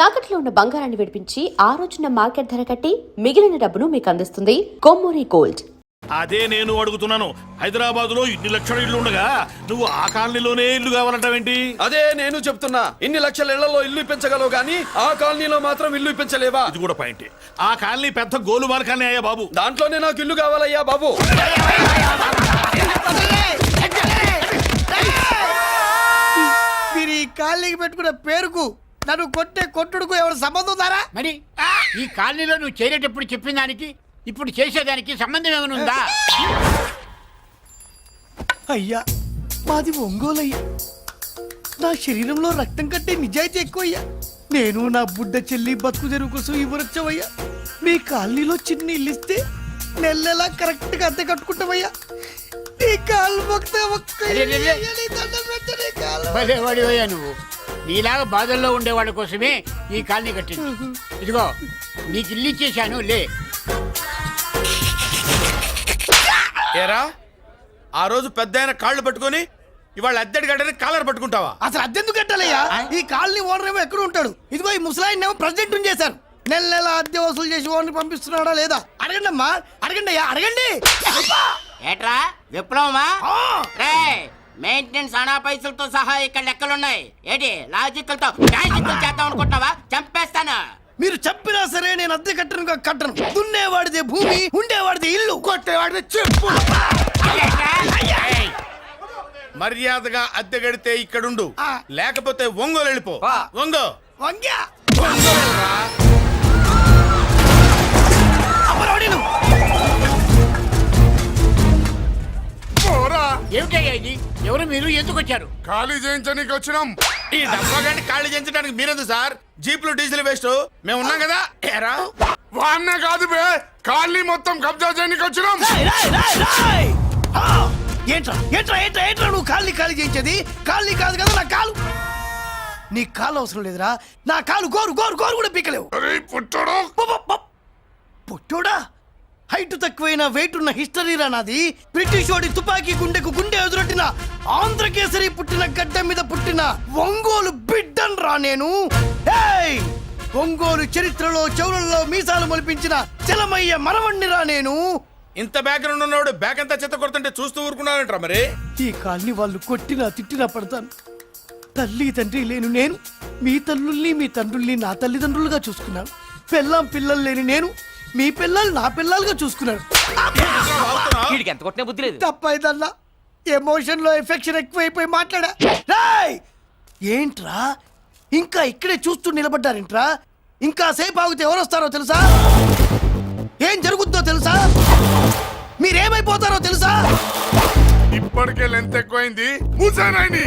తాకట్లో ఉన్న బంగారాన్ని విడిపించి ఆ రోజున మార్కెట్ ధర కట్టి మిగిలిన డబ్బును మీకు అందిస్తుంది కొమ్మూరి గోల్డ్. అదే నేను అడుగుతున్నాను, హైదరాబాద్ లో ఇన్ని లక్షల ఇల్లు ఉండగా నువ్వు ఆ కాలనీలోనే ఇల్లు కావాలంటావేంటి? అదే నేను చెప్తున్నా, ఇన్ని లక్షల ఇళ్లలో ఇల్లు ఇప్పించగలవు గానీ ఆ కాలనీలో మాత్రం ఇల్లు ఇప్పించలేవా? ఇది కూడా పాయింట్. ఆ కాలనీ పెద్ద గోలుమాల కాలనీ అయ్యా బాబు. దాంట్లోనే నాకు ఇల్లు కావాలయ్యా బాబు. మీరు ఈ కాలనీకి పెట్టుకున్న పేరుకు నన్ను కొట్టే కొట్టుడుకు ఎవరు సంబంధం ఉందారా? మరి ఈ కాలనీలో నువ్వు చేరేటప్పుడు చెప్పిన దానికి ఇప్పుడు చేసేదానికి సంబంధం ఏమైనా ఉందా? అయ్యా, మాది ఒంగోలు అయ్యా. నా శరీరంలో రక్తం కట్టే నిజాయితీ ఎక్కువయ్యా. నేను నా బుడ్డ చెల్లి బతుకు తెరువు కోసం ఇవ్వరొచ్చావయ్యా. మీ కాలనీలో చిన్న ఇల్లు ఇస్తే నెలలా కరెక్ట్ గా అద్దె కట్టుకుంటామయ్యా. నీ కాలు మొక్కితే ఒక్క ఇల్లు ఇయ్యాలి, దండం పెట్టు నీ కాలు. భలేవాడివయ్యా నువ్వు. నీలాగా బాధల్లో ఉండేవాళ్ళ కోసమే ఈ కాలనీ కట్టింది. ఇదిగో నీకు ఇల్లు ఇచ్చేశాను, లే. ఏరా, ఆ రోజు పెద్ద ఆయన కాళ్ళు పట్టుకొని ఇవాళ అద్దెడి గడ్డని కాలర్ పట్టుకుంటావా? అసలు అద్దెందుకు కట్టాలయ్యా? ఈ కాలనీ ఓనర్ ఏమో ఎక్కడ ఉంటాడు? ఇదిగో ఈ ముసలాయిన్ ఏమో ప్రెసిడెంట్ చేశారు. నెల నెల అద్దె వసూలు చేసి ఓనర్ పంపిస్తున్నాడా లేదా అడగండి అమ్మా, అడగండి అయ్యా, అడగండి. ఏట్రా విప్లవమా? మెయింటెనెన్స్ అనా పైసలతో సహా ఇక్కడ లెక్కలున్నాయి. ఏంటి లాజికల్ తో మ్యాజికల్ చేద్దాం అనుకుంటున్నావా? చంపేస్తాను. మీరు చెప్పినా సరే నేను అద్దె కట్టను. దున్నేవాడిదే భూమి, ఉండేవాడిదే ఇల్లు, కొట్టేవాడిదే చెప్పు. మర్యాదగా అద్దె గడితే ఇక్కడుండు, లేకపోతే ఒంగోలు వెళ్ళిపో. ఒంగో వంగ్యా ఏమిటయ్యా ఇది? ఎవరు మీరు? ఎందుకు వచ్చారు? ఖాళీ చేయించడానికి వచ్చినాం. ఈ డబ్బా గంట ఖాళీ చేయించడానికి మీరెందుకు సార్? జీపులు డీజిల్ వేస్ట్, మేము ఉన్నాం కదా. ఏరా, వాన్నే కాదు బే, ఖాళీ మొత్తం కబ్జా చేయడానికి వచ్చినాం. ఏంట్రా ఏంట్రా ఏంట్రా ఏంట్రా నువ్వు ఖాళీ చేయించేది? ఖాళీ కాదు కదా నా కాలు. నీ కాలు అవసరం లేదురా, నా కాలు గోరు గోరు గోరు కూడా పీకలేవు. పుట్టడు పుట్టోడా? హైట్ తక్కువైన వెయిట్ ఉన్న హిస్టరీరా నాది. బ్రిటిష్ వాడి తుపాకీ గుండెకు గుండె ఎదురొట్టిన ఆంధ్రకేసరి పుట్టిన గడ్డ మీద పుట్టిన ఒంగోలు బిడ్డన్ రా నేను. ఒంగోలు చరిత్రలో చౌరల్లో మీసాలు మొలిపించిన చలమయ్య మనవణ్ణిరా నేను. ఇంత బ్యాక్గ్రౌండ్ ఉన్నవాడు బ్యాక్ అంతా చెత్త కొడుతుంటే చూస్తూ ఊరుకున్నారంట. మరి ఈ కాల్ని వాళ్ళు కొట్టినా తిట్టినా పడతాను. తల్లి తండ్రి లేను నేను మీ తల్లుల్ని మీ తండ్రుల్ని నా తల్లిదండ్రులుగా చూసుకున్నాను. పెళ్ళాం పిల్లలు లేని నేను మీ పిల్లలు నా పిల్లలుగా చూసుకున్నాడు. ఎంత కొట్టినా బుద్ధి లేదు. తప్పైదల్లా ఎమోషన్ లో ఎఫెక్షన్ ఎక్కువైపోయి మాట్లాడా. రాయ్ ఏంట్రా ఇంకా ఇక్కడే చూస్తూ నిలబడ్డారేంట్రా? ఇంకా సేపు ఆగితే ఎవరు వస్తారో తెలుసా? ఏం జరుగుతుందో తెలుసా? మీరేమైపోతారో తెలుసా? ఇప్పటికే లెంత్ ఎక్కువైంది. మూసానాయని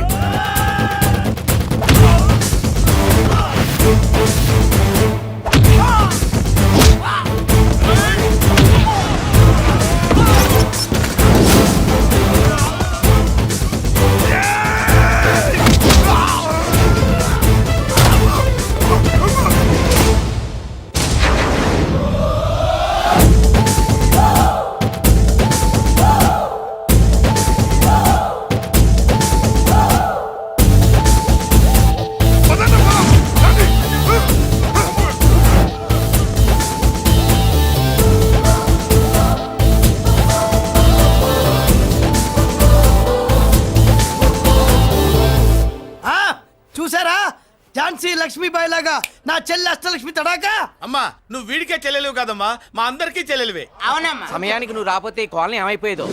లక్ష్మీబాయి లాగా నా చెల్లి అష్టలక్ష్మి తడాకా. అమ్మా, నువ్వు వీడికే చెల్లెలివి కాదమ్మా, మా అందరికీ చెల్లెలివే. అవునమ్మా. సమయానికి నువ్వు రాకపోతే ఈ కాలనీ ఏమైపోయేదో.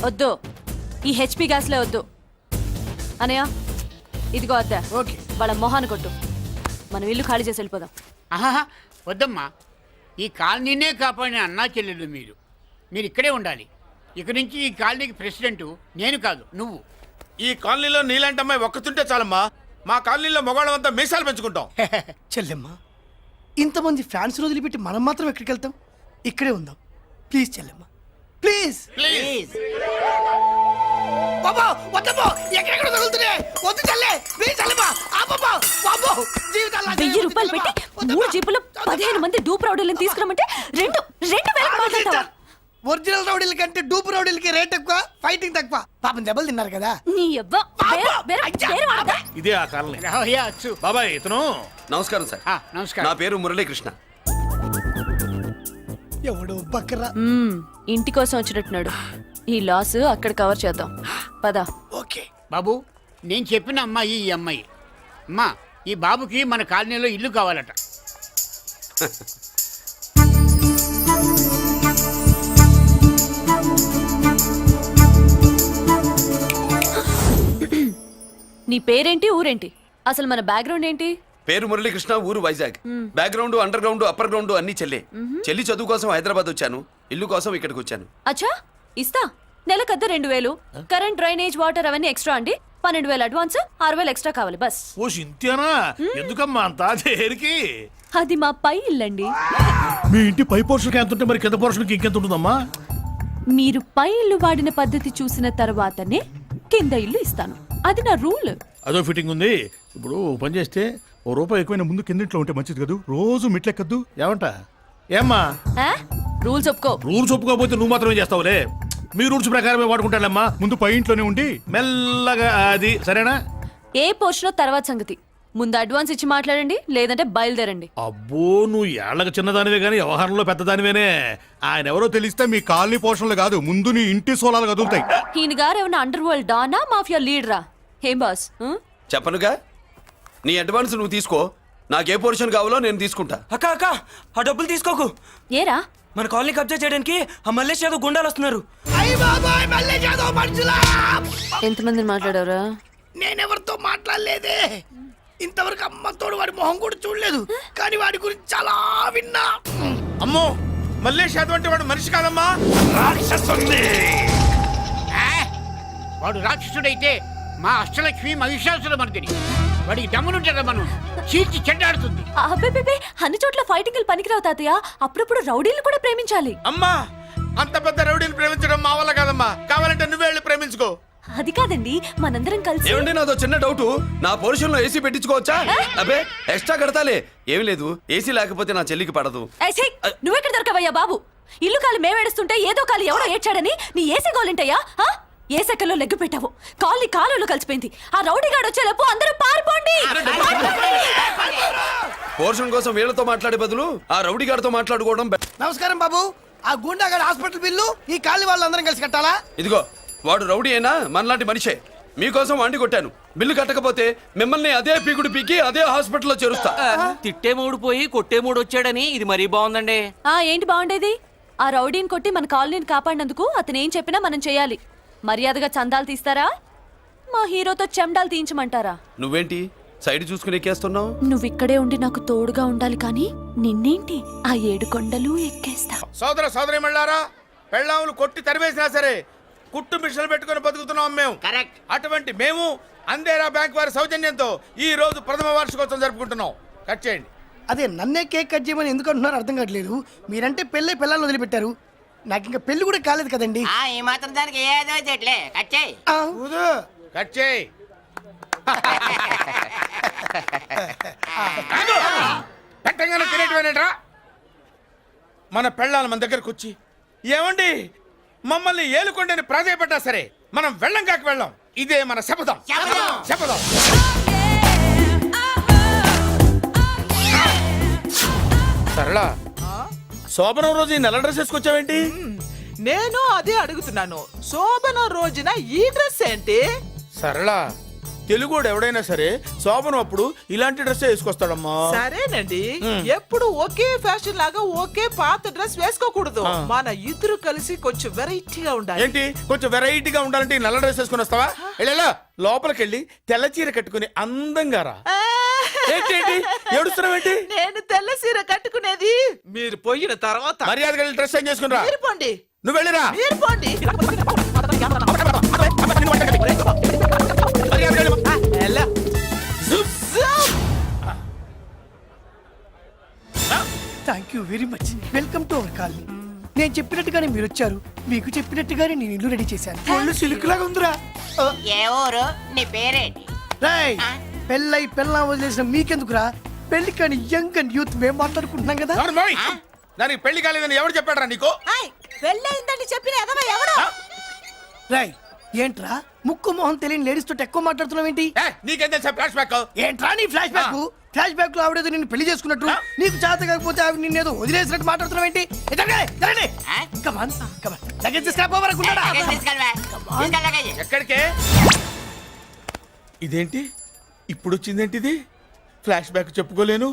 వద్దు, ఈ హెచ్పి గ్యాస్లే వద్దు. అనయ్య ఇదిగో అద్దా. ఓకే, వాళ్ళ మొహాన్ని కొట్టు. మనం ఇల్లు ఖాళీ చేసి వెళ్ళిపోదాం. ఆహా, వద్దమ్మా. ఈ కాలనీనే కాపాడిన అన్నా చెల్లెలు మీరు ఇక్కడే ఉండాలి. ఇక నుంచి ఈ కాలనీకి ప్రెసిడెంట్ నేను కాదు, నువ్వు. ఈ కాలనీలో నీలాంటి అమ్మాయి ఒక్కతుంటే చాలమ్మా. మా కాలనీలో మగవాళ్ళంతా మీసాలు పెంచుకుంటాం. చెల్లెమ్మ, ఇంతమంది ఫ్యాన్స్ వదిలిపెట్టి మనం మాత్రం ఎక్కడికి వెళ్తాం? ఇక్కడే ఉందాం ప్లీజ్ చెల్లెమ్మ, ప్లీజ్ ప్లీజ్. బాబా వద్దమ్మా, ఎక్కడెక్కడ తగులుతున్నాయి, వద్దు చెల్లె, ప్లీజ్ చెల్లెమ్మ. అబ్బబ్బా బాబో, జీవితాల్లో 1000 రూపాయలు పెట్టి 3 జీపులు 15 మంది డూప్ రౌడర్లను తీసుకురమ్మంటే 2000 మాట్లాడతావా? ఒరిజినల్ రౌడీల కంటే డూపు రౌడీలకి రేట్ ఎక్కువ, ఫైటింగ్ తక్కువ. పాపం దెబ్బలు తిన్నారు కదా. నీ అబ్బా ఇదే ఆ కాలనీ. రావయ్యా అచ్చు. బాబాయ్ ఇతను. నమస్కారం సార్. నమస్కారం. నా పేరు మురళీకృష్ణ. ఎవడో బకరా. ఇంటి కోసం వచ్చినట్టున్నాడు. ఈ లాస్ అక్కడ కవర్ చేద్దాం పద. ఓకే బాబు, నేను చెప్పిన అమ్మాయి ఈ అమ్మాయి. అమ్మా, ఈ బాబుకి మన కాలనీలో ఇల్లు కావాలట. నీ పేరేంటి, ఊరేంటి, అసలు మన బ్యాక్గ్రౌండ్ ఏంటి? పేరు మురళీకృష్ణ, ఊరు Vizag. Background, under ground, upper ground అన్ని చెల్లి. చెల్లి చదువు కోసం హైదరాబాద్ వచ్చాను, ఇల్లు కోసం ఇక్కడికి వచ్చాను. అచ్చా, ఇస్తా. నెలకద్ద 2000, కరెంట్, డ్రైనేజ్, వాటర్ అవన్నీ ఎక్స్ట్రా అండి. 12,000 అడ్వాన్స్, 6,000 ఎక్స్ట్రా కావాలి బస్. ఓ సింత్యానా, ఎందుకమ్మా అంత చేరికి? అది మా పై ఇల్లండి. మీ ఇంటి పై పోర్షన్కి ఎంత ఉంటే మరి కింద పోర్షన్కి ఇంకెంత ఉంటుందమ్మా? మీరు పై ఇల్లు వాడిన పద్ధతి చూసిన తర్వాతనే కింద ఇల్లు ఇస్తాను. అది నా రూల్. అదో ఫిట్టింగ్ ఉంది. ఇప్పుడు ఓ పని చేస్తే ఓ రూపాయి ఎక్కువైనా ముందు కిందింట్లో ఉంటే మంచిది కదూ, రోజు మెట్లెక్కద్దు. ఏమంట? ఏమ్మా రూల్స్ ఒప్పుకో. రూల్స్ ఒప్పుకోకపోతే నువ్వు మాత్రమే చేస్తావులే. మీ రూల్స్ ప్రకారమే వాడుకుంటానమ్మా. ముందు పై ఇంట్లోనే ఉండి మెల్లగా అది, సరేనా? ఏ పోర్షనో తర్వాత సంగతి. ముందు అడ్వాన్స్ ఇచ్చి మాట్లాడండి, లేదంటే బయలుదేరండి. అబ్బో, నువ్వు ఏళ్ళకి చిన్నదానివే కానీ వ్యవహారంలో పెద్దదానివేనే. ఆయన ఎవరో తెలిస్తే మీ కాలనీ పోషణలు కాదు, ముందు నీ ఇంటి సోలాలు కదులుతాయి. ఈయన గారు ఏమన్నా అండర్ వరల్డ్ డానా, మాఫియా లీడరా? ఏం బాస్? చెప్పనుగా, నీ అడ్వాన్స్ నువ్వు తీసుకో, నాకు ఏ పోర్షన్ కావాలో నేను తీసుకుంటా. అక్క అక్క, ఆ డబ్బులు తీసుకోకు. ఏరా? మన కాలనీ కబ్జా చేయడానికి ఆ మల్లేష్ యాదవ్ గుండాలు వస్తున్నారు. ఎంతమందిని మాట్లాడారా? నేనెవరితో మాట్లాడలేదే. ఇంతవరకు అమ్మతోడు వాడి మొహం కూడా చూడలేదు, కానీ వాడి గురించి చాలా విన్నా. అమ్మో, మల్లేష్ యాదవ్ అంటే వాడు మనిషి కాదమ్మా, రాక్షసుని. వాడు రాక్షసుడైతే మా అష్టలక్ష్మి మహిషాసుల మర్దిని. వాడికి దమ్మునుంటారా మనం చీల్చి చెడ్డాడుతుంది. అబ్బే, అన్ని చోట్ల ఫైటింగ్ పనికిరావు తాతయ్య. అప్పుడప్పుడు రౌడీలు కూడా ప్రేమించాలి. అమ్మా, అంత పెద్ద రౌడీని ప్రేమించడం మా వల్ల కాదమ్మా. కావాలంటే నువ్వే వెళ్ళి ప్రేమించుకో. అది కాదండి, మనందరం కలిసి. ఏమండి, నాదో చిన్న డౌట్. నా పోర్షన్ లో ఏసీ పెట్టించుకోవచ్చా? అబ్బే, ఎక్స్ట్రా కడతాలే. ఏమి లేదు, ఏసీ లేకపోతే నా చెల్లికి పడదు. నువ్వెక్కడ దొరకవయ్యా బాబు? ఇల్లు కాలి మేమేడుస్తుంటే ఏదో కాలి ఎవడో ఏడ్చాడని నీ ఏసీ గోలింటయ్యా? ఏ సెకల్లో లెగ్గు పెట్టావు? కాలి కాలులో కలిసిపోయింది. ఆ రౌడీగాడు వచ్చేలోపు అందరూ పారిపోండి. పోర్షన్ కోసం వీళ్ళతో మాట్లాడే బదులు ఆ రౌడీ గారితో మాట్లాడుకోవడం నమస్కారం బాబు. ఆ గుండాగడ్ హాస్పిటల్ బిల్లు ఈ కాలి వాళ్ళందరం కలిసి కట్టాలా? ఇదిగో, వాడు రౌడీ అయినా మనలాంటి మనిషే. మీకోసం వండి కొట్టాను. బిల్లు కట్టకపోతే మిమ్మల్ని అదే పీకుడు పీకి అదే హాస్పిటల్లో చేరుస్తా. తిట్టే మూడు పోయి కొట్టే మూడు వచ్చాడని ఇది మరీ బాగుందండి. ఏంటి బాగుండేది? ఆ రౌడీని కొట్టి మన కాలనీని కాపాడినందుకు అతను ఏం చెప్పినా మనం చేయాలి. మర్యాదగా చందాలు తీస్తారా, మా హీరోతో చెండాలు తీయించమంటారా? నువ్వేంటి సైడ్ చూసుకుని ఎక్కేస్తున్నావు? నువ్విక్కడే ఉండి నాకు తోడుగా ఉండాలి, కానీ నిన్నేంటి ఆ 7 కొండలు ఎక్కేస్తా. సోదర సోదరి మళ్ళారా, పెళ్ళాములు కొట్టి తరివేసినా సరే కుట్టు మిషన్లు పెట్టుకుని బతుకుతున్నాం మేము. కరెక్ట్. అటువంటి మేము అందేరా బ్యాంక్ వారి సౌజన్యంతో ఈ రోజు ప్రథమ వార్షికోత్సవం జరుపుకుంటున్నాం. కట్ చేయండి. అదే నన్నే కేక్ కట్ చేయమని ఎందుకు అంటున్నారో అర్థం కావట్లేదు. మీరంటే పెళ్ళై పిల్లల్ని వదిలిపెట్టారు, నాకు ఇంకా పెళ్లి కూడా కాలేదు కదండి. ఈ మాత్రం దానికి ఏదో చెట్లే కచ్చాయి. కట్ చేయి. పెట్టంగానే తినేటివేనేట్రా. మన పెళ్ళాలు మన దగ్గరకు వచ్చి ఏమండి మమ్మల్ని ఏలుకొండని ప్రాధాయపడ్డా సరే మనం వెళ్ళం కాక వెళ్ళాం. ఇదే మన శపథం. శపథం. సరళ, శోభనం రోజు ఈ నల్ల డ్రెస్ వేసుకొచ్చావేంటి? నేను అదే అడుగుతున్నాను. శోభన రోజున ఈ డ్రెస్ ఏంటి? సరళ, తెలుగుడు ఎవడైనా సరే శోభనం అప్పుడు ఇలాంటి డ్రెస్ వేసుకొస్తాడమ్మా. సరేనండి, ఎప్పుడు ఒకే ఫ్యాషన్ లాగా ఒకే పాత డ్రెస్ వేసుకోకూడదు. మన ఇద్దరు కలిసి కొంచెం వెరైటీగా ఉండాలి. ఏంటి కొంచెం వెరైటీగా ఉండాలంటే ఈ నల్ల డ్రెస్ వేసుకొని వస్తావా? వెళ్ళా లోపలికి వెళ్ళి తెల్ల చీర కట్టుకుని అందంగా రా. ఏంటి ఏడుస్తున్నావేంటి? నేను తెల్ల సీర కట్టుకునేది మీరు పోయిన తర్వాత. మర్యాదగా వెళ్ళి డ్రెస్ చేంజ్ చేసుకుని రా. మీరు పోండి. నువ్వు వెళ్ళిరా. మీరు పోండి. Thank you very much. Welcome to our colony. నేను చెప్పినట్టుగానే మీరు వచ్చారు, మీకు చెప్పినట్టుగానే నేను ఇల్లు రెడీ చేశాను. ఒళ్ళు సిలుకులాగా ఉందిరా. ఏ ఊరు? నీ పేరేంటి? రాయ్, పెళ్ళై పెళ్ళా వదిలేసిన మీకెందుకురా? పెళ్లి కాని యంగ్ అండ్ యూత్ మేము మాట్లాడుకుంటున్నాం కదా. దానికి పెళ్లి కాలేదని ఎవరు చెప్పాడరా నీకు? పెళ్ళయిందని చెప్పిన ఎదవ ఎవడు రాయ్ ఏంట్రా ముక్కు మొహం తెలియని లేడీస్ తోటి ఎక్కువ మాట్లాడుతున్నావు ఏంటి? నీకేం తెలుసా ఫ్లాష్ బ్యాక్? ఏంట్రా నీ ఫ్లాష్ బ్యాక్? ఫ్లాష్ బ్యాక్ లో ఆవిడేదో నిన్ను పెళ్లి చేసుకున్నట్టు, నీకు చేత కాకపోతే ఆవిడ నిన్నేదో వదిలేసినట్టు మాట్లాడుతున్నావు ఏంటి? కమాన్ కమాన్ లగేజ్ తీసుకురాపోవరకుంటాడా? ఎక్కడికే? ఇదేంటి ఇప్పుడు వచ్చిందేంటి ఇది? ఫ్లాష్ బ్యాక్ చెప్పుకోలేను,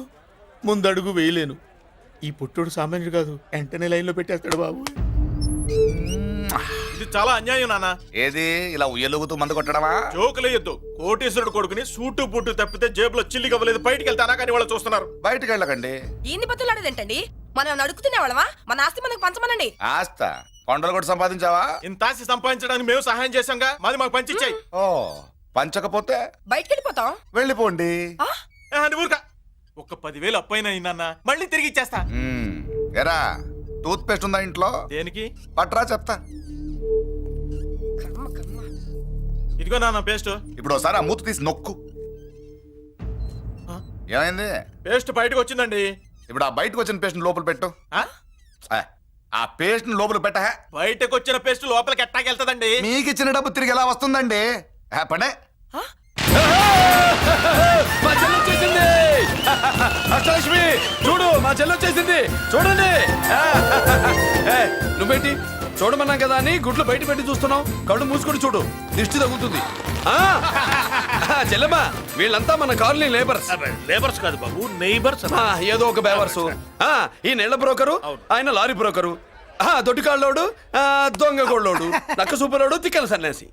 ముందడుగు వేయలేను. ఈ పుట్టుడు సామాన్యుడు కాదు, వెంటనే లైన్ లో పెట్టేస్తాడు బాబు. ఇది చాలా అన్యాయం నాన్న. ఏది ఇలా ఉయ్యలుగుతూ మందు కొట్టడమా? జోకులేయొద్దు. కోటేశ్వరుడు కొడుకుని సూటు బూటు తప్పితే జేబులో చిల్లి కవ్వలేదు, బయటికి వెళ్తానా కానీ వాళ్ళు చూస్తున్నారు. బయటికి వెళ్ళకండి. ఈయన్ని బతులాడేదేంటండి? మనం అడుగుతున్న వాళ్ళమా? మన ఆస్తి మనకు పంచమనండి. ఆస్త కొండలు కూడా సంపాదించావా? ఇంత ఆస్తి సంపాదించడానికి మేము సహాయం చేశాంగా, మాది మాకు పంచిచ్చాయి. ఓ పంచకపోతే బయటికి వెళ్ళిపోతాం. వెళ్ళిపోండి. ఊరుక. ఒక 10,000 అప్పైనా నాన్న, మళ్ళీ తిరిగి ఇచ్చేస్తా. ఎరా టూత్ పేస్ట్ ఉందా ఇంట్లో? దేనికి? పట్రా చెప్తా. ఇదిగో నాన్న పేస్ట్. ఇప్పుడు ఒకసారి ఆ మూత తీసి నొక్కు. ఏమైంది? పేస్ట్ బయటకు వచ్చిందండి. ఇప్పుడు ఆ బయటకు వచ్చిన పేస్ట్ లోపల పెట్టు. ఆ? ఆ పేస్ట్ లోపల పెట్ట. బయటకు వచ్చిన పేస్ట్ లోపలికి ఎట్టాకెళ్తదండి? మీకు ఇచ్చిన డబ్బు తిరిగి ఎలా వస్తుందండి? పడే మా చెల్లి వచ్చేసింది. అష్టలక్ష్మి చూడు, మా చెల్లి వచ్చేసింది చూడండి. నువ్వేంటి చూడమన్నాం కదా అని గుడ్లు బయట పెట్టి చూస్తున్నావు? కళ్ళు మూసుకొని చూడు, దిష్టి తగ్గుతుంది. చెల్లెమ్మా, వీళ్ళంతా మన కాలనీ లేబర్స్. లేబర్స్ కాదు బాబు, నైబర్స్. ఏదో ఒక బేవర్సు. ఈ నెల బ్రోకరు, ఆయన లారీ బ్రోకరు, దొడ్డికాళ్ళోడు, దొంగ గోళ్ళోడు, నక్క సూపరోడు, తిక్కల సన్యాసి.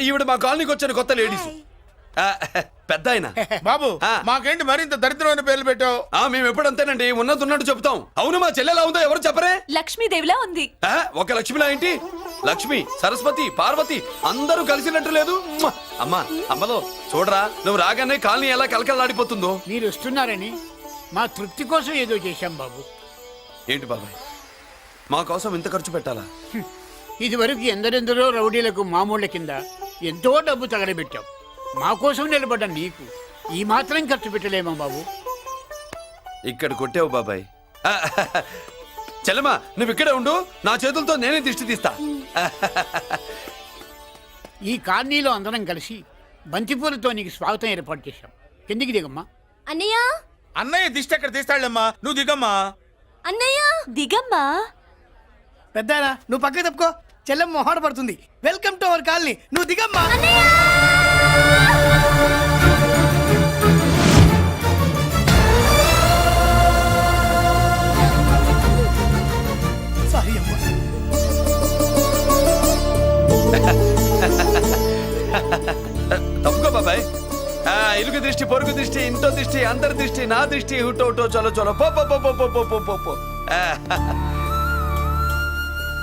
ఈవిడ మా కాలనీకి వచ్చిన కొత్త లేడీస్. పెద్ద ఆయన. బాబు మాకేంటి మరింత దరిద్రమైన పేర్లు పెట్టావు? మేము ఎప్పుడంతేనండి, ఉన్నట్టు చెప్తాం. అవును, మా చెల్లెలా ఉందో ఎవరు చెప్పరే? లక్ష్మీదేవిలా ఉంది. ఒక లక్ష్మిలా ఏంటి? లక్ష్మి, సరస్వతి, పార్వతి అందరూ కలిసినట్టు లేదు. అమ్మా అమ్మలో చూడరా, నువ్వు రాగానే కాలనీ ఎలా కలకలాడిపోతుందో. మీరు వస్తున్నారని మా తృప్తి కోసం ఏదో చేశాం బాబు. ఏంటి బాబాయ్, మా కోసం ఇంత ఖర్చు పెట్టాలా? ఇదివరకు ఎందరెందరో రౌడీలకు మామూళ్ళ కింద ఎంతో డబ్బు తగలబెట్టాం. మా కోసం నిలబడ్డ నీకు ఈ మాత్రం ఖర్చు పెట్టలేమా బాబు? ఇక్కడ కొట్టావు బాబాయ్. చెల్లెమ్మా, నువ్వు ఇక్కడే ఉండు, నా చేతులతో నేనే దిష్టి తీస్తా. ఈ కాలనీలో అందరం కలిసి బంతిపూలతో నీకు స్వాగతం ఏర్పాటు చేశాం. కిందికి దిగమ్మా. అన్నయ్య, అన్నయ్య దిష్టి ఎక్కడ తీస్తాడమ్మా, నువ్వు దిగమ్మా. అన్నయ్య దిగమ్మా. పెద్దాయనా నువ్వు పక్కకి తప్పుకో, చెల్లెం మొహాడ పడుతుంది. వెల్కమ్ టు అవర్ కాలనీ, నువ్వు దిగమ్మా. సారీ అమ్మా. తప్పుకో బాబాయ్. ఇరుగు దృష్టి, పొరుగు దృష్టి, ఇంటో దృష్టి, అందరి దృష్టి, నా దృష్టి, హుటో హుటో చలో చలో పో పో పో పో పో పో పో పో.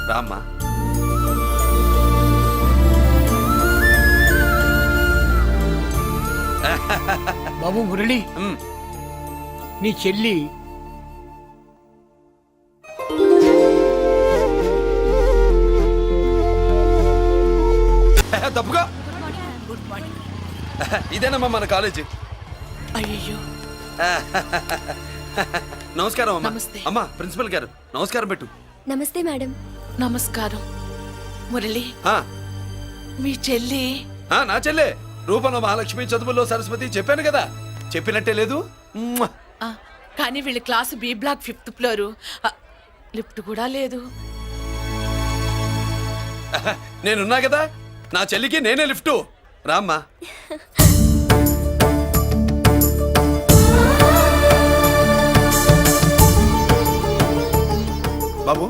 రామ్మా. బాబు మురళి, నీ చెల్లి తప్పుగా. ఇదేనమ్మా మన కాలేజీ. అయ్యో నమస్కారం అమ్మా. నమస్తే. అమ్మా ప్రిన్సిపల్ గారు నమస్కారం పెట్టు. నమస్తే మేడం. నమస్కారం. మురళి, ఆ, మీ చెల్లి నా చెల్లె రూపంలో మహాలక్ష్మి, చదువుల్లో సరస్వతి. చెప్పాను కదా, చెప్పినట్టే లేదు. కానీ వీళ్ళ class B block 5th floor. Lift కూడా లేదు. నేనున్నా కదా, నా చెల్లికి నేనే లిఫ్ట్. రామ్మా. బాబు,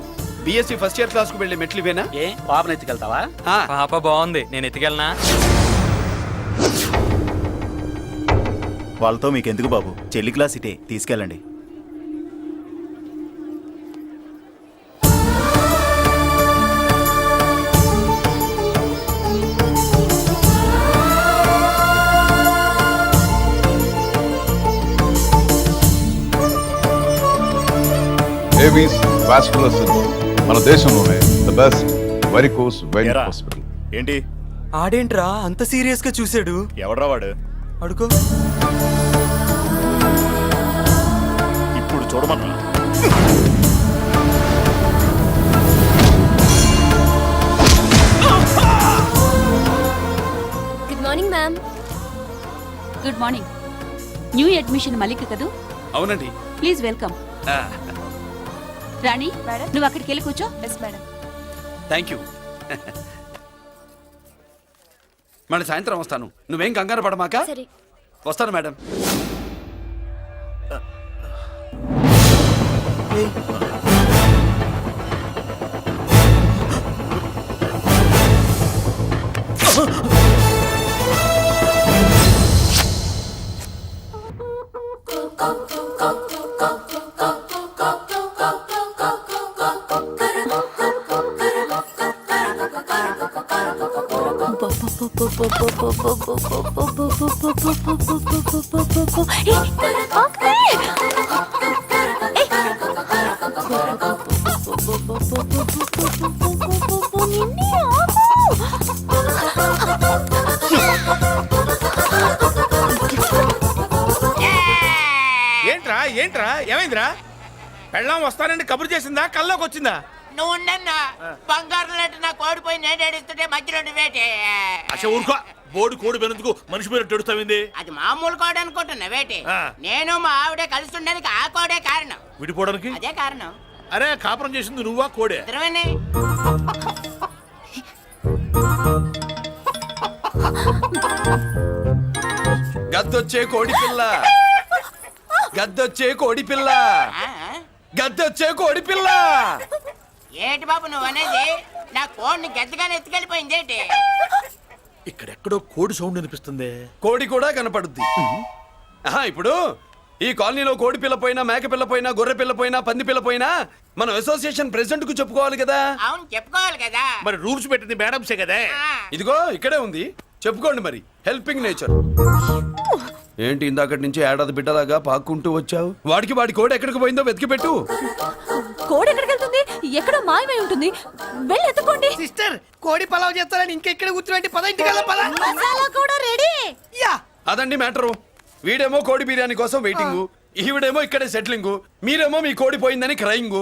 బిఎస్సి ఫస్ట్ ఇయర్ క్లాస్ కు వెళ్ళి మెట్లు ఇవేనా? ఏ పాపను ఎత్తుకెళ్తావా? పాప బాగుంది, నేను ఎత్తుకెళ్ళనా? వాళ్ళతో మీకెందుకు బాబు, చెల్లి క్లాస్ ఇటే, తీసుకెళ్ళండి. ఏవిస్ వాస్కులర్ సిండ్రోమ్ మన దేశంలోనే the best varicose vein hospital. ఏంటి ఆడేంట్రా అంత సీరియస్ గా చూసాడు? ఎవడ్రా వాడు? అడుకో. ఇప్పుడు చూడమన్నా. Good morning. New admission Mallika కదూ? అవునండి. Please welcome. ఆ, రాణి, నువ్వు అక్కడికి వెళ్ళి కూర్చో. Yes madam. Thank you. మళ్ళీ సాయంత్రం వస్తాను, నువ్వేం కంగారు పడమాక. సరే. వస్తాను మేడం. ఏంట్రా ఏంట్రా ఏమైందిరా? పెళ్ళాం వస్తానండి కబురు చేసిందా, కల్లోకి వచ్చిందా? నువ్వు ఉండన్నా బంగారం లాంటి నాకు ఓడిపోయి నేను ఏడుస్తుంటే మధ్యలో నువ్వేటే. అసలు ఊరుకో, బోర్డు కోడి పెనందుకు మనిషి పేరు తెడుస్తావింది. అది మామూలు కోడ అనుకుంటున్నా వేటి. ఆ. నేను మా ఆవిడే కలిసి ఉండడానికి ఆ కోడే కారణం. విడిపోవడానికి? అదే కారణం. అరే కాపురం చేసింది నువ్వా కోడే? ఇద్దరమేనే. గద్దొచ్చే కోడి పిల్ల, గద్దొచ్చే కోడి పిల్ల, ఆ? గద్దొచ్చే కోడి పిల్ల. ఏంటి బాబు నువ్వు అనేది? నా కోడిని గద్దగానే ఎత్తుకెళ్ళిపోయింది ఏంటి? ఇక్కడెక్కడో కోడి సౌండ్ అనిపిస్తుంది. కోడి కూడా కనపడుద్ది. ఆహా, ఇప్పుడు ఈ కాలనీలో కోడి పిల్ల పోయినా, మేక పిల్ల పోయినా, గొర్రె పిల్ల పోయినా, పంది పిల్ల పోయినా మనం అసోసియేషన్ ప్రెసిడెంట్ కు చెప్పుకోవాలి కదా. అవును చెప్పుకోవాలి కదా. మరి రూల్స్ పెట్టింది మేడంసే కదా. ఆ. ఇదిగో ఇక్కడే ఉంది, చెప్పుకోండి మరి. Helping nature. ఏంటి ఇందాకటి నుంచి ఏడాది బిడ్డలాగా పాక్కుంటూ వచ్చావు? వాడికి వాడి కోడి ఎక్కడికి పోయిందో వెతికి పెట్టు. కోడి ఎక్కడికి వెళ్తుంది? ఎక్కడో మాయమై ఉంటుంది. వెళ్ళి ఎత్తుకోండి. సిస్టర్, కోడి పలావ్ చేస్తారని ఇంకెక్కడ కూర్చోండి. పద ఇంటికి పద. మసాలా కూడా రెడీ. యా, అదండి మ్యాటరు. వీడేమో కోడి బిర్యానీ కోసం వెయిటింగ్, ఈవిడేమో ఇక్కడే సెటిలింగ్, మీరేమో మీ కోడి పోయిందని క్రయింగ్.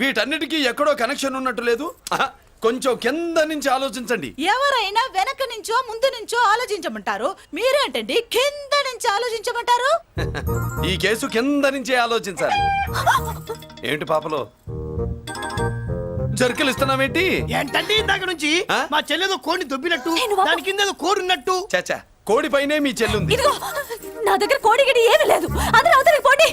వీటన్నిటికీ ఎక్కడో కనెక్షన్ ఉన్నట్టు లేదు. ఆహా, కొంచెం కింద నుంచి ఆలోచించండి. ఎవరైనా వెనక నుంచో ముందు నుంచో ఆలోచించమంటారు, మీరేంటండి కింద నుంచి ఆలోచించమంటారు? ఈ కేసు కింద నుంచే ఆలోచించాలి. ఏంటి పాపలో జర్కలు ఇస్తున్నావేంటి? ఏంటండి ఇందాక నుంచి ఆ? మా చెల్లెదో కోడిని దొబ్బినట్టు, నేను బాబు. దాని కింద కోడి ఉన్నట్టు. చాచా, కోడి పైనే మీ చెల్లుంది. ఇదిగో నా దగ్గర కోడి గిడి ఏమీ లేదు. అందరూ అవతలికి పోండి.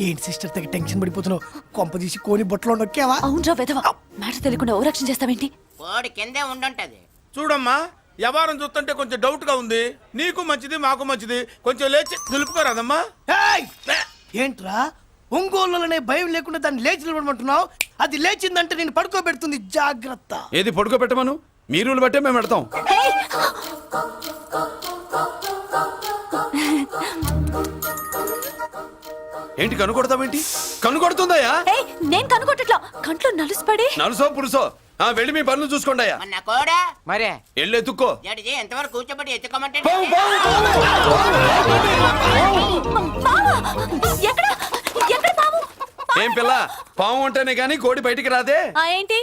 ఏంటి సిస్టర్ తెగ టెన్షన్ పడిపోతున్నావు? కొంప తీసి కోడి బొట్టలో నొక్కావా? అవునరా వెధవ, మాట తెలియకుండా ఓ రక్షణ చేస్తావేంటి? కోడి కిందే ఉండుంటది. చూడమ్మా, వ్యవహారం చూస్తుంటే కొంచెం డౌట్ గా ఉంది. నీకు మంచిది మాకు మంచిది, కొంచెం లేచి నిలుపుకోరాదమ్మా. ఏయ్! ఏంట్రా ఒంగోలులోనే భయం లేకుండా దాన్ని లేచి నిలబడమంటున్నావు? అది లేచిందంటే నేను పడుకోబెడుతుంది, జాగ్రత్త. ఏది పడుకోబెట్టమను, మీ రూల్ బట్టే మేము పెడతాం. ఏయ్! ఏంటి కనుకొడతావేంటి? కనుకొడుతుందయ్యా? ఏయ్, నేను కనుగొట్టట్లా, కంట్లో నలుసుపడి. నలుసో పురుసో, వెళ్ళి మీ పనులు చూసుకోండి అయ్యా. మన కోడా మరే వెళ్ళి ఎత్తుక్కో. జడిజీ ఎంతవరకు కూర్చోబెట్టి ఎత్తుకోమంటే పావా! ఎక్కడ ఎక్కడ పాము? ఏం పిల్ల, పాము ఉంటేనే గాని కోడి బయటికి రాదే. ఏంటి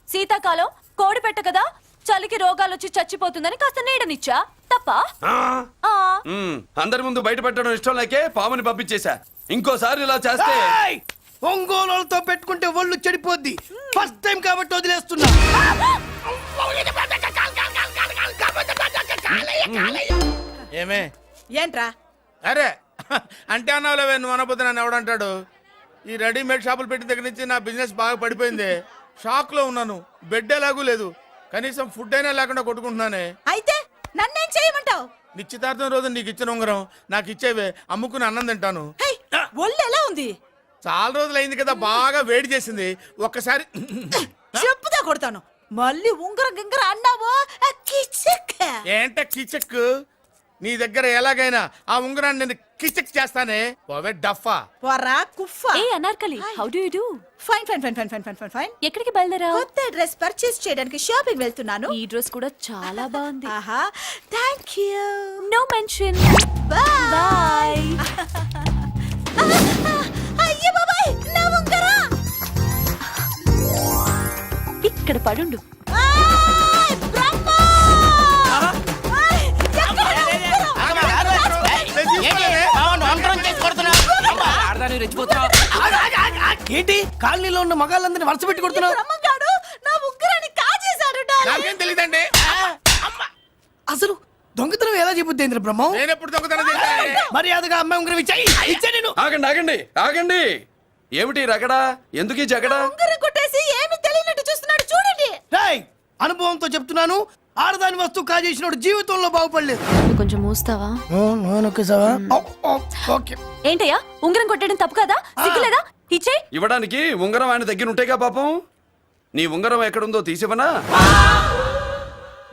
శీతాకాలం కోడి పెట్ట కదా, చలికి రోగాలు వచ్చి చచ్చిపోతుందని కాస్త నీడనిచ్చా తప్ప. అందరి ముందు బయట పెట్టడం ఇష్టం లేకే పాముని పంపించేశా. ఇంకోసారి ఇలా చేస్తే ఏయ్! ఒంగోలులతో పెట్టుకుంటే ఒళ్ళు చెడిపోద్ది. ఫస్ట్ టైం కాబట్టి వదిలేస్తున్నా. ఏమే ఏంట్రా? అరే అంటే అన్నావులేవే, నువ్వు అనబోద్దు నన్ను ఎవడంటాడు. ఈ రెడీమేడ్ షాపులు పెట్టిన దగ్గర నుంచి నా బిజినెస్ బాగా పడిపోయింది. షాక్ లో ఉన్నాను, బెడ్ ఎలాగూ లేదు, కనీసం ఫుడ్ అయినా లేకుండా కొట్టుకుంటున్నానే. అయితే నన్నేం చేయమంటావు? నిశ్చితార్థం రోజు నీకు ఇచ్చిన ఉంగరం నాకు ఇచ్చేవే, అమ్ముకుని అన్నం తింటాను. హై, ఒళ్ళు ఎలా ఉంది? చాలా రోజులు అయింది కదా, బాగా వేడి చేసింది. ఒక్కసారి చెప్పుదా కొడతాను. మళ్ళీ ఉంగరం గింగర అన్నావో ఏంట కిచక్? నీ దగ్గర ఎలాగైనా ఆ ఉంగరాన్ని నేను కిచక్ చేస్తానే. పోవే డఫా. పోరా కుఫ్ఫా. ఏ Anarkali, how do you do? Fine fine fine fine fine fine fine fine. ఎక్కడికి బయలుదేరా? కొత్త డ్రెస్ పర్చేస్ చేయడానికి షాపింగ్ వెళ్తున్నాను. ఈ డ్రెస్ కూడా చాలా బాగుంది. ఆహా, thank you. No mention. Bye. Bye. అయ్యో బాబాయ్, నా ఉంగరా. ఇక్కడ పడుండు. ఆయ్, బ్రహ్మ! ఆయ్, ఎక్కడ నా ఉంగరం? రెచ్చిపోతున్నావు? ఏంటి కాలనీలో ఉన్న మగాళ్ళందరినీ వరుస పెట్టి కొడుతున్నావు? బ్రహ్మంగాడు నా ఉంగరాన్ని కాజేశాడు డార్లింగ్. నాకేం తెలియదండి. అసలు దొంగతనం ఎలా చెబుద్ది బ్రహ్మం? నేను ఎప్పుడు దొంగతనం చేశాను? మర్యాదగా అమ్మాయి ఉంగరం ఇచ్చా నేను. ఆగండి ఆగండి ఆగండి. ఏమిటి రగడా? ఎందుకు ఈ జగడా? ఉంగరం కొట్టేసి ఏమీ తెలియనట్టు చూస్తున్నాడు చూడండి. రేయ్, అనుభవంతో చెప్తున్నాను, ఆడదాని వస్తువు కాజేసినోడు జీవితంలో బాగుపడలేదు. కొంచెం మూస్తావా? ఓకే. ఏంటయ్యా ఉంగరం కొట్టడం తప్పు కదా? సిగ్గులేదా? ఇచ్చే. ఇవ్వడానికి ఉంగరం ఆయన దగ్గర ఉంటేగా పాపం. నీ ఉంగరం ఎక్కడుందో తీసివనా?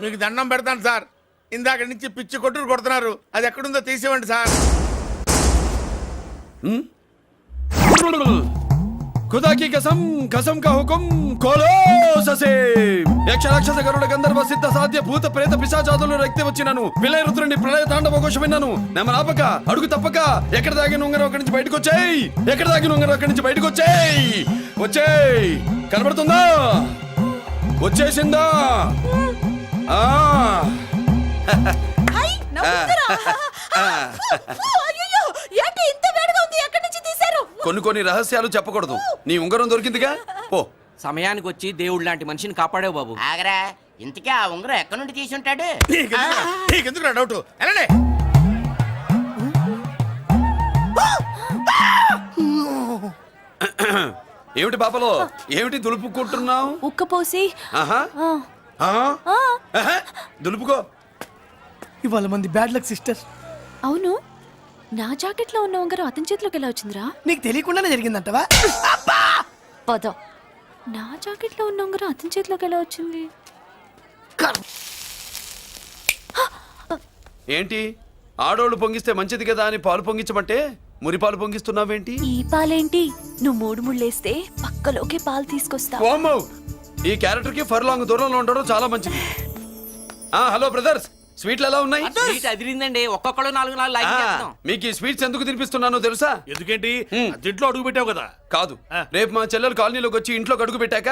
మీకు దండం పెడతాను సార్. ఇందాక నుంచి పిచ్చి కొట్టుడు కొడుతున్నారు. అది ఎక్కడుందో తీసివ్వండి సార్. खुदा की कसम कसम का हुकुम खोलो ससे యక్ష రాక్షస గరుడ గంధర్వ సిద్ధ సాధ్య భూత ప్రేత పిశాచాదులు రక్తి వచ్చినాను విలయ రుద్రుని ప్రళయ తాండవ ఘోష విన్నాను నెమలాపక అడుగు తప్పక ఎక్కడ దాగిన ఉంగరం అక్కడి నుంచి బయటకు వచ్చేయ్ ఎక్కడ దాగిన ఉంగరం అక్కడి నుంచి బయటకు వచ్చేయ్ వచ్చేయ్ కనబడుతుందా వచ్చేసిందా ఆ హై నా ఉంగరం. అయ్యో ఏంటి ఇంత వేడిగా ఉంది? ఎక్కడి నుంచి తీశారు? కొన్ని రహస్యాలు చెప్పకూడదు. నీ ఉంగరం దొరికిందిగా పో. సమయానికి వచ్చి దేవుడు లాంటి మనిషిని కాపాడావు బాబు. ఆగరా, ఇంతకీ ఆ ఉంగరం ఎక్కడి నుండి తీసి ఉంటాడు? నీకెందుకు డౌట్? వెళ్ళండి. ఏమిటి పాపలో ఏమిటి దులుపుకుంటున్నావు? ఉక్కపోసి. ఆహా ఆహా, దులుపుకో. ఇవాళ మంది బ్యాడ్ లక్ సిస్టర్. అవును, నా జాకెట్ లో ఉన్న ఉంగరం అతని చేతిలోకి ఎలా వచ్చిందిరా? నీకు తెలియకుండానే జరిగిందంటవా? పద. నా జాకెట్ లో ఉన్న ఉంగరం అతని చేతిలోకి ఎలా వచ్చింది? ఏంటి ఆడోళ్ళు పొంగిస్తే మంచిది కదా అని పాలు పొంగించమంటే మురి పాలు పొంగిస్తున్నావేంటి? ఈ పాలేంటి? నువ్వు మూడు ముళ్ళేస్తే పక్కలోకే పాలు తీసుకొస్తా. వామ్మో, ఈ క్యారెక్టర్ కి ఫర్ లాంగ్ దూరంలో ఉండడం చాలా మంచిది. హలో బ్రదర్స్, స్వీట్లు ఎలా ఉన్నాయి? సీట్ అదిరిందండి. ఒక్కొక్కడు 4 లైక్ చేస్తాం. మీకు ఈ స్వీట్స్ ఎందుకు తినిపిస్తున్నానో తెలుసా? ఎందుకేంటి దీంట్లో అడుగు పెట్టావు కదా. కాదు, రేపు మా చెల్లెలు కాలనీలోకి వచ్చి ఇంట్లోకి అడుగు పెట్టాక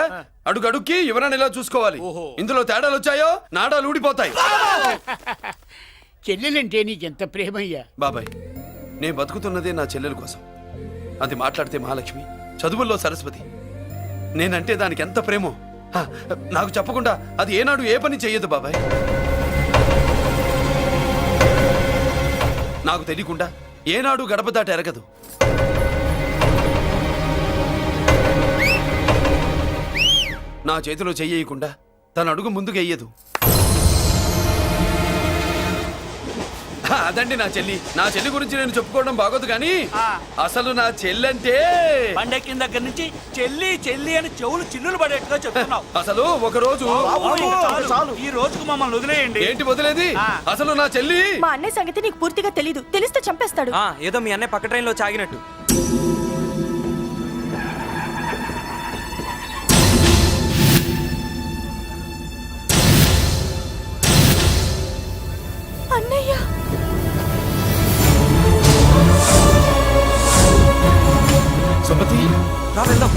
అడుగుకి ఎవరైనా ఇలా చూసుకోవాలి. ఇందులో తేడాలు వచ్చాయో నాడాలు ఊడిపోతాయి. చెల్లెలంటే నీకెంత ప్రేమయ్యా. బాబాయ్, నేను బతుకుతున్నదే నా చెల్లెల కోసం. అది మాట్లాడితే మహాలక్ష్మి, చదువుల్లో సరస్వతి. నేనంటే దానికి ఎంత ప్రేమో నాకు చెప్పకుండా అది ఏనాడు ఏ పని చెయ్యదు బాబాయ్. నాకు తెలియకుండా ఏనాడు గడప దాట ఎరగదు. నా చేతిలో చెయ్యకుండా తన అడుగు ముందుకు వెయ్యదు. అదండి నా చెల్లి. నా చెల్లి గురించి నేను చెప్పుకోవడం బాగోదు కానీ అసలు నా చెల్లంటే పండెక్కిన దగ్గర నుంచి చెల్లి చెల్లి అని చెవులు చిల్లులు పడేట్టుగా చెప్తున్నావు. అసలు ఒక రోజు ఈ రోజుకు మమ్మల్ని వదిలేయండి. ఏంటి వదిలేది? అసలు నా చెల్లి. మా అన్నయ్య సంగతి నీకు పూర్తిగా తెలీదు. తెలిస్తే చంపేస్తాడు. ఏదో మీ అన్నయ్య పక్క ట్రైన్ లో చాగినట్టు. అన్నయ్య సుమతి, రా వెళ్దాం.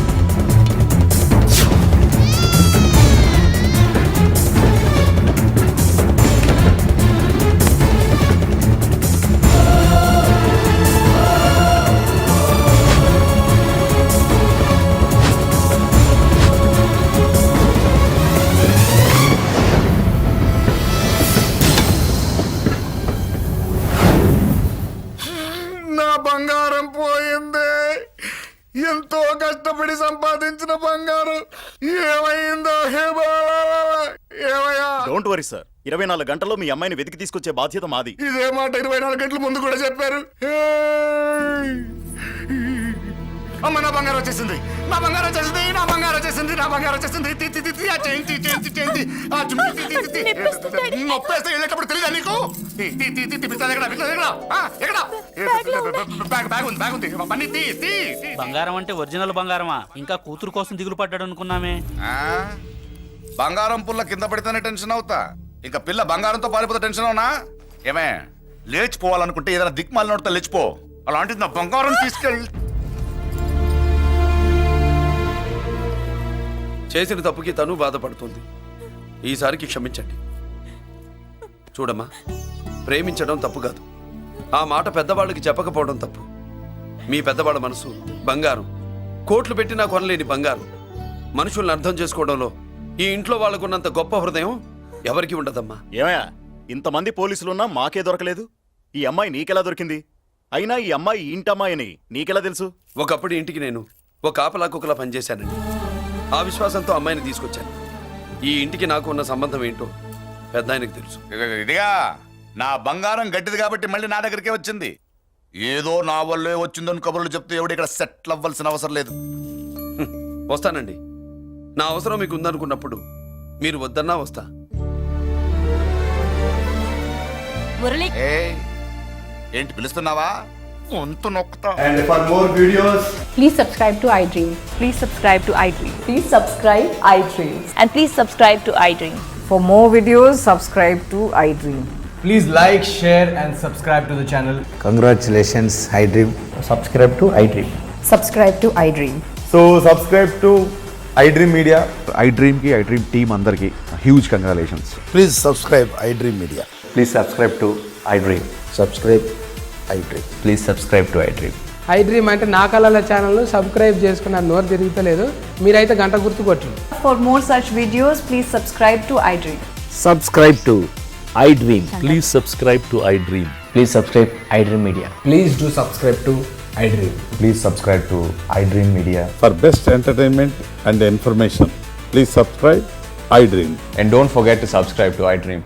నా బంగారం పోయింది. ఎంతో కష్టపడి సంపాదించిన బంగారం ఏమైందో? హే బాబా, ఏమయ్యా? డోంట్ వరీ సార్, 24 గంటల్లో మీ అమ్మాయిని వెతికి తీసుకొచ్చే బాధ్యత మాది. ఇదే మాట 24 గంటల ముందు కూడా చెప్పారు. అమ్మ, నా బంగారం వచ్చేసింది, నా బంగారం వచ్చేసింది, నా బంగారం వచ్చేసింది, నా బంగారం వచ్చేసింది. నొప్పేస్తే వెళ్ళేటప్పుడు తెలియదా నీకు? బ్యాగ్ ఉంది పని తీ. బంగారం అంటే ఒరిజినల్ బంగారమా? ఇంకా కూతురు కోసం దిగులు పడ్డాడు అనుకున్నామే. బంగారం పుల్ల కింద పడితేనే టెన్షన్ అవుతా, ఇంకా పిల్ల బంగారంతో పారిపోతే టెన్షన్ అవునా? ఏమే, లేచిపోవాలనుకుంటే ఏదైనా దిక్మాల నోడితే లేచిపో. అలాంటిది నా బంగారం తీసుకెళ్ళి. చేసిన తప్పుకి తను బాధపడుతుంది. ఈసారికి క్షమించండి. చూడమ్మా, ప్రేమించడం తప్పు కాదు, ఆ మాట పెద్దవాళ్ళకి చెప్పకపోవడం తప్పు. మీ పెద్దవాళ్ళ మనసు బంగారం, కోట్లు పెట్టినా కొనలేని బంగారం. మనుషుల్ని అర్థం చేసుకోవడంలో ఈ ఇంట్లో వాళ్ళకున్నంత గొప్ప హృదయం ఎవరికి ఉండదమ్మా. ఏమయ్యా ఇంతమంది పోలీసులున్నా మాకే దొరకలేదు? ఈ అమ్మాయి నీకెలా దొరికింది? అయినా ఈ అమ్మాయి ఈ ఇంటమ్మాయి అని నీకెలా తెలుసు? ఒకప్పుడు ఇంటికి నేను ఒక ఆపలా కుక్కలా పనిచేశానండి. ఆ విశ్వాసంతో అమ్మాయిని తీసుకొచ్చాను. ఈ ఇంటికి నాకు ఉన్న సంబంధం ఏంటో పెద్ద ఆయనకు తెలుసు. ఇదిగా నా బంగారం గట్టిది కాబట్టి మళ్ళీ నా దగ్గరికే వచ్చింది. ఏదో నా వల్లే వచ్చిందని కబుర్లు చెప్తే ఎవడు ఇక్కడ సెటిల్ అవ్వాల్సిన అవసరం లేదు. వస్తానండి. నా అవసరం మీకు ఉందనుకున్నప్పుడు మీరు వద్దన్నా వస్తా. మురళి ఏంటి పిలుస్తున్నావా? వంతు నొక్కుతా. Please subscribe to iDream. Please subscribe to iDream. Please subscribe iDream. And please subscribe to iDream. For more videos, subscribe to iDream. Please like, share and subscribe to the channel. Congratulations, iDream. Subscribe to iDream. Subscribe to iDream. So subscribe to iDream Media. iDream ki iDream team andarki huge congratulations. Please subscribe iDream media. Please subscribe to iDream. Subscribe iDream. Please subscribe to iDream. iDream అంటే నా కళల channel subscribe చేసుకున్న నోరు తిరుగుతలేదు. మీరైతే గంట గుర్తు కొట్టండి. For more such videos, please subscribe to iDream. Subscribe to iDream. Please subscribe to iDream. Please subscribe iDream Media. Please do subscribe to iDream. Please subscribe to iDream Media. For best entertainment and information, please subscribe iDream. And don't forget to subscribe to iDream.